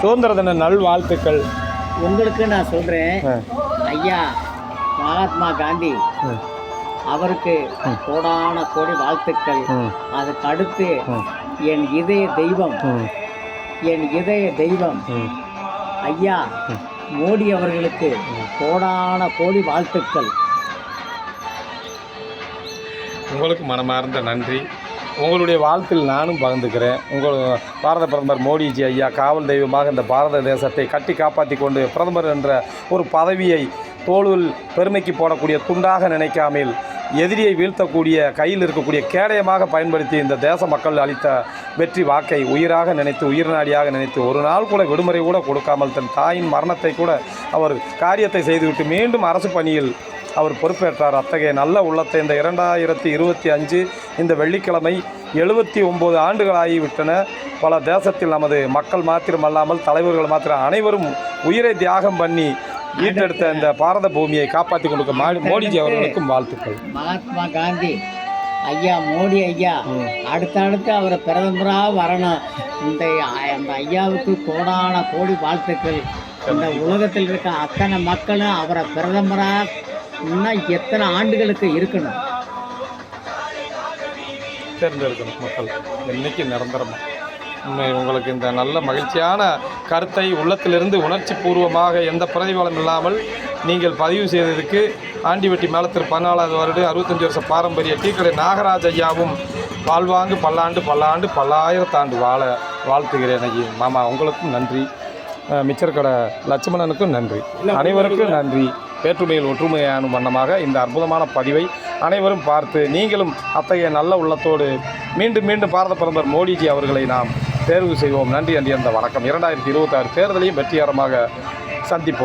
சுதந்திர தின நல்வாழ்த்துக்கள். உங்களுக்கு நான் சொல்கிறேன், ஐயா மகாத்மா காந்தி அவருக்கு கோடான கோடி வாழ்த்துக்கள். அதுக்கு அடுத்து என் இதய தெய்வம் ஐயா மோடி அவர்களுக்கு கோடான கோடி வாழ்த்துக்கள். உங்களுக்கு மனமார்ந்த நன்றி. உங்களுடைய வாழ்த்தில் நானும் பகிர்ந்துக்கிறேன். உங்கள் பாரத பிரதமர் மோடிஜி ஐயா காவல் தெய்வமாக இந்த பாரத தேசத்தை கட்டி காப்பாற்றி கொண்டு பிரதமர் என்ற ஒரு பதவியை தோளில் பெருமைக்கு போடக்கூடிய துண்டாக நினைக்காமல் எதிரியை வீழ்த்தக்கூடிய கையில் இருக்கக்கூடிய கேடயமாக பயன்படுத்தி இந்த தேச மக்கள் அளித்த வெற்றி வாக்கை உயிராக நினைத்து உயிர்நாடியாக நினைத்து ஒரு நாள் கூட விடுமுறை கூட கொடுக்காமல் தன் தாயின் மரணத்தை கூட அவர் காரியத்தை செய்துவிட்டு மீண்டும் அரசு பணியில் அவர் பொறுப்பேற்றார். அத்தகைய நல்ல உள்ளத்தை இந்த 2025 இந்த வெள்ளிக்கிழமை 79 ஆண்டுகளாகிவிட்டன. பல தேசத்தில் நமது மக்கள் மாத்திரமல்லாமல் தலைவர்கள் மாத்திரம் அனைவரும் உயிரை தியாகம் பண்ணி ஈட்டெடுத்த இந்த பாரத பூமியை காப்பாற்றி கொடுக்க மோடிஜி அவர்களுக்கும் வாழ்த்துக்கள். மகாத்மா காந்தி ஐயா மோடி ஐயா அடுத்தடுத்து அவரை பிரதமராக வரணும். இந்த ஐயாவுக்கு கோடான கோடி வாழ்த்துக்கள். இந்த உலகத்தில் இருக்க அத்தனை மக்களும் அவரை பிரதமராக இன்னும் எத்தனை ஆண்டுகளுக்கு இருக்கணும், தேர்ந்தெடுக்கணும் மக்கள் என்னைக்கு நிரந்தரமாக. உங்களுக்கு இந்த நல்ல மகிழ்ச்சியான கருத்தை உள்ளத்திலிருந்து உணர்ச்சி பூர்வமாக எந்த பிரதிபலம் இல்லாமல் நீங்கள் பதிவு செய்ததுக்கு ஆண்டிவட்டி மேலத்திற்கு 14வது வருட 65 வருஷ பாரம்பரிய டீக்கடை நாகராஜ் ஐயாவும் வாழ்வாங்கு பல்லாண்டு பல்லாயிரத்தாண்டு வாழ வாழ்த்துகிறேன். ஐயா மாமா உங்களுக்கும் நன்றி. மிச்சர் கடை லட்சுமணனுக்கும் நன்றி. அனைவருக்கும் நன்றி. வேற்றுமையில் ஒற்றுமையான வண்ணமாக இந்த அற்புதமான பதிவை அனைவரும் பார்த்து நீங்களும் அத்தகைய நல்ல உள்ளத்தோடு மீண்டும் பாரத பிரதமர் மோடிஜி அவர்களை நாம் தேர்வு செய்வோம். நன்றி அந்த வணக்கம். 2026 தேர்தலையும் வெற்றிகரமாக சந்திப்போம்.